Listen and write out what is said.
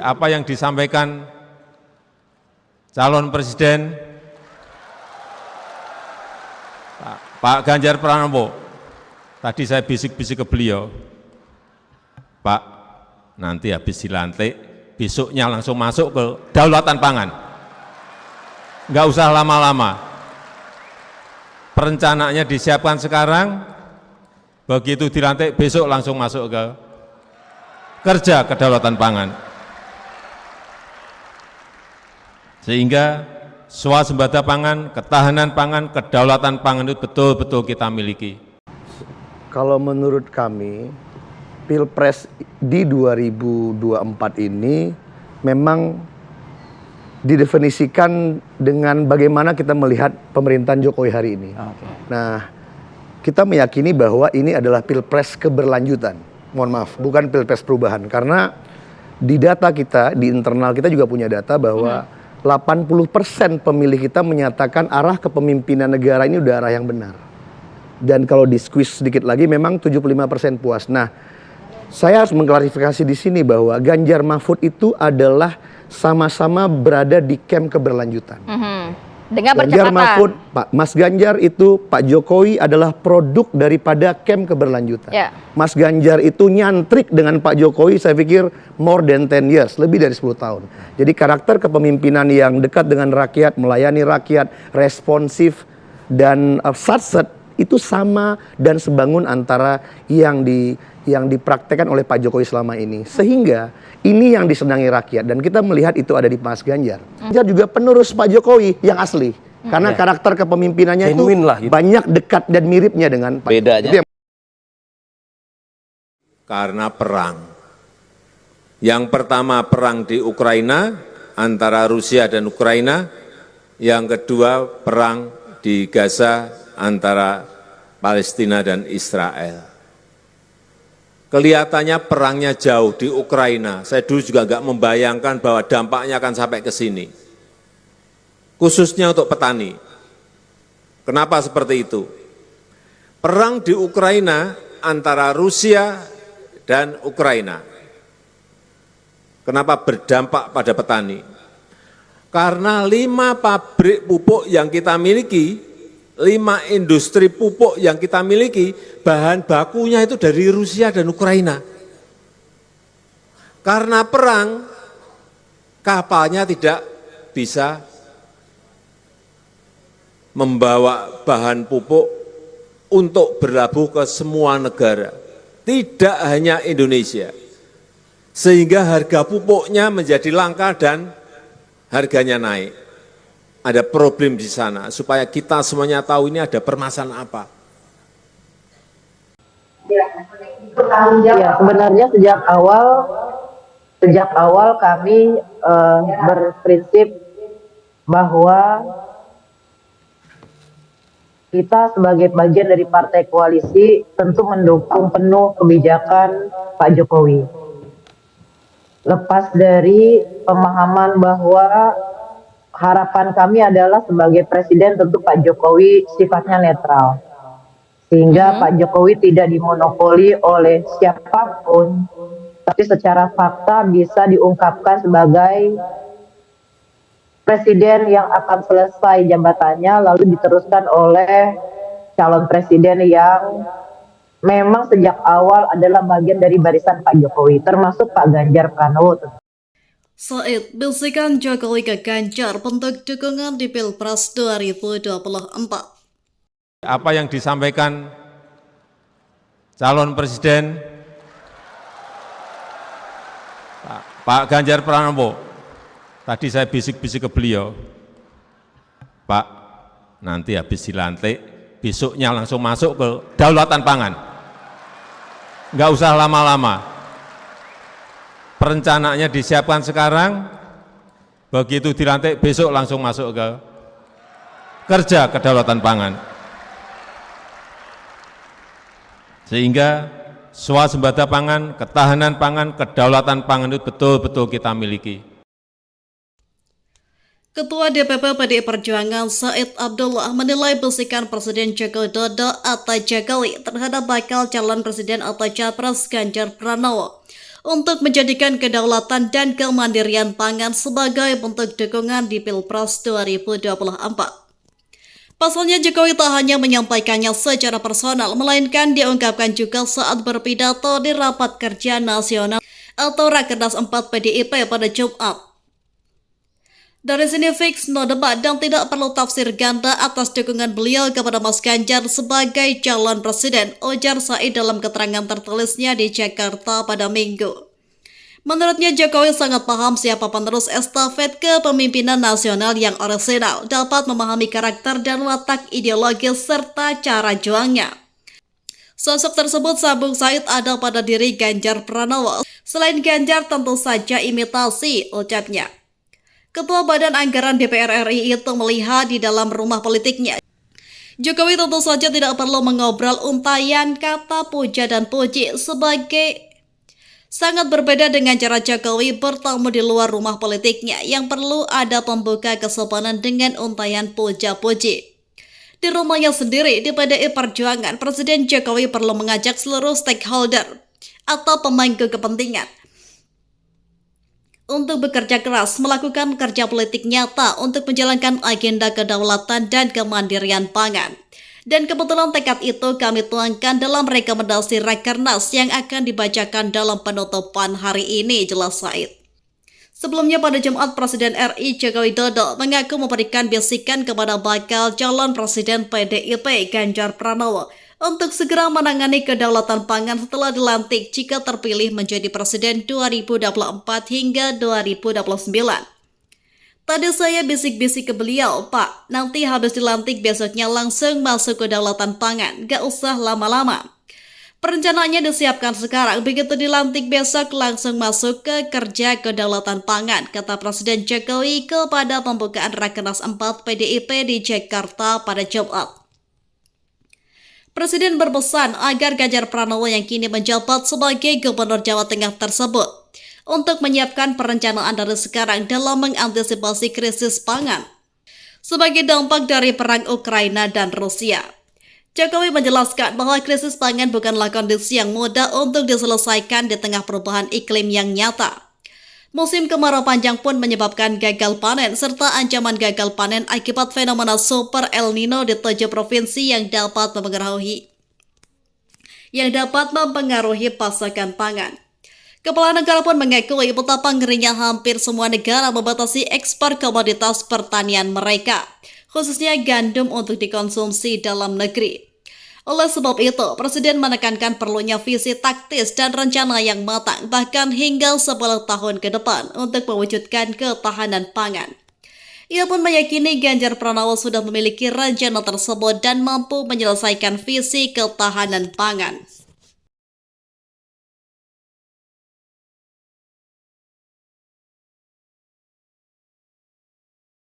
Apa yang disampaikan calon presiden Pak Ganjar Pranowo, tadi saya bisik-bisik ke beliau, Pak, nanti habis dilantik, besoknya langsung masuk ke daulatan pangan. Nggak usah lama-lama. Perencanaannya disiapkan sekarang, begitu dilantik besok langsung masuk ke kerja kedaulatan pangan. Sehingga swasembada pangan, ketahanan pangan, kedaulatan pangan itu betul-betul kita miliki. Kalau menurut kami, Pilpres di 2024 ini memang didefinisikan dengan bagaimana kita melihat pemerintahan Jokowi hari ini. Nah, kita meyakini bahwa ini adalah Pilpres keberlanjutan. Mohon maaf, bukan Pilpres perubahan. Karena di data kita, di internal kita juga punya data bahwa 80% pemilih kita menyatakan arah kepemimpinan negara ini udah arah yang benar. Dan kalau di squeeze sedikit lagi memang 75% puas. Nah, saya harus mengklarifikasi di sini bahwa Ganjar Mahfud itu adalah sama-sama berada di camp keberlanjutan. Dengan Ganjar percepatan. Mahfud, Mas Ganjar itu, Pak Jokowi adalah produk daripada camp keberlanjutan. Ya. Mas Ganjar itu nyantrik dengan Pak Jokowi, saya pikir more than 10 years, lebih dari 10 tahun. Jadi karakter kepemimpinan yang dekat dengan rakyat, melayani rakyat, responsif, dan satset itu sama dan sebangun antara yang dipraktekkan oleh Pak Jokowi selama ini. Sehingga ini yang disenangi rakyat dan kita melihat itu ada di Mas Ganjar. Ganjar juga penerus Pak Jokowi yang asli. Karena karakter kepemimpinannya itu banyak dekat dan miripnya dengan Pak Jokowi. Karena perang. Yang pertama perang di Ukraina antara Rusia dan Ukraina. Yang kedua perang di Gaza antara Palestina dan Israel. Kelihatannya perangnya jauh di Ukraina. Saya dulu juga nggak membayangkan bahwa dampaknya akan sampai ke sini. Khususnya untuk petani. Kenapa seperti itu? Perang di Ukraina antara Rusia dan Ukraina. Kenapa berdampak pada petani? Karena 5 pabrik pupuk yang kita miliki, 5 industri pupuk yang kita miliki, bahan bakunya itu dari Rusia dan Ukraina. Karena perang, kapalnya tidak bisa membawa bahan pupuk untuk berlabuh ke semua negara. Tidak hanya Indonesia. Sehingga harga pupuknya menjadi langka dan harganya naik. Ada problem di sana, supaya kita semuanya tahu ini ada permasalahan apa. Ya, sebenarnya sejak awal kami berprinsip bahwa kita sebagai bagian dari partai koalisi tentu mendukung penuh kebijakan Pak Jokowi. Lepas dari pemahaman bahwa harapan kami adalah sebagai presiden tentu Pak Jokowi sifatnya netral. Sehingga Pak Jokowi tidak dimonopoli oleh siapapun, tapi secara fakta bisa diungkapkan sebagai presiden yang akan selesai jabatannya lalu diteruskan oleh calon presiden yang memang sejak awal adalah bagian dari barisan Pak Jokowi, termasuk Pak Ganjar Pranowo. Said bisikan Jokowi ke Ganjar bentuk dukungan di Pilpres 2024. Apa yang disampaikan calon presiden Pak Ganjar Pranowo, tadi saya bisik-bisik ke beliau, Pak, nanti habis dilantik, besoknya langsung masuk ke daulatan pangan. Nggak usah lama-lama. Perencanaannya disiapkan sekarang, begitu dilantik besok langsung masuk ke kerja kedaulatan pangan. Sehingga swasembada pangan, ketahanan pangan, kedaulatan pangan itu betul-betul kita miliki. Ketua DPP PDI Perjuangan Said Abdullah menilai bisikan Presiden Joko Widodo atau Jokowi terhadap bakal calon presiden atau capres Ganjar Pranowo untuk menjadikan kedaulatan dan kemandirian pangan sebagai bentuk dukungan di Pilpres 2024. Pasalnya Jokowi tak hanya menyampaikannya secara personal, melainkan diungkapkan juga saat berpidato di Rapat Kerja Nasional atau Rakernas 4 PDIP pada Jumat. Dari sini fix no debat dan tidak perlu tafsir ganda atas dukungan beliau kepada Mas Ganjar sebagai calon presiden, ujar Said dalam keterangan tertulisnya di Jakarta pada Minggu. Menurutnya Jokowi sangat paham siapa penerus estafet kepemimpinan nasional yang orisinal, dapat memahami karakter dan watak ideologis serta cara juangnya. Sosok tersebut, sambung Said, ada pada diri Ganjar Pranowo. Selain Ganjar tentu saja imitasi, ucapnya. Ketua Badan Anggaran DPR RI itu melihat di dalam rumah politiknya. Jokowi tentu saja tidak perlu mengobrol untayan kata puja dan puji sebagai sangat berbeda dengan cara Jokowi bertemu di luar rumah politiknya yang perlu ada pembuka kesopanan dengan untayan puja-puji. Di rumahnya sendiri di PDI Perjuangan, Presiden Jokowi perlu mengajak seluruh stakeholder atau pemangku kepentingan untuk bekerja keras, melakukan kerja politik nyata untuk menjalankan agenda kedaulatan dan kemandirian pangan. Dan kebetulan tekad itu kami tuangkan dalam rekomendasi Rakernas yang akan dibacakan dalam penutupan hari ini, jelas Said. Sebelumnya pada Jumat, Presiden RI Joko Widodo mengaku memberikan bisikan kepada bakal calon Presiden PDIP Ganjar Pranowo untuk segera menangani kedaulatan pangan setelah dilantik jika terpilih menjadi Presiden 2024 hingga 2029. Tadi saya bisik-bisik ke beliau, Pak, nanti habis dilantik besoknya langsung masuk kedaulatan pangan, gak usah lama-lama. Perencanaannya disiapkan sekarang, begitu dilantik besok langsung masuk ke kerja kedaulatan pangan, kata Presiden Jokowi kepada pembukaan Rakernas 4 PDIP di Jakarta pada Jumat. Presiden berpesan agar Ganjar Pranowo yang kini menjabat sebagai Gubernur Jawa Tengah tersebut untuk menyiapkan perencanaan dari sekarang dalam mengantisipasi krisis pangan sebagai dampak dari perang Ukraina dan Rusia. Jokowi menjelaskan bahwa krisis pangan bukanlah kondisi yang mudah untuk diselesaikan di tengah perubahan iklim yang nyata. Musim kemarau panjang pun menyebabkan gagal panen serta ancaman gagal panen akibat fenomena Super El Nino di 7 provinsi yang dapat mempengaruhi pasokan pangan. Kepala negara pun mengakui betapa ngerinya hampir semua negara membatasi ekspor komoditas pertanian mereka, khususnya gandum untuk dikonsumsi dalam negeri. Oleh sebab itu, Presiden menekankan perlunya visi taktis dan rencana yang matang, bahkan hingga 10 tahun ke depan untuk mewujudkan ketahanan pangan. Ia pun meyakini Ganjar Pranowo sudah memiliki rencana tersebut dan mampu menyelesaikan visi ketahanan pangan.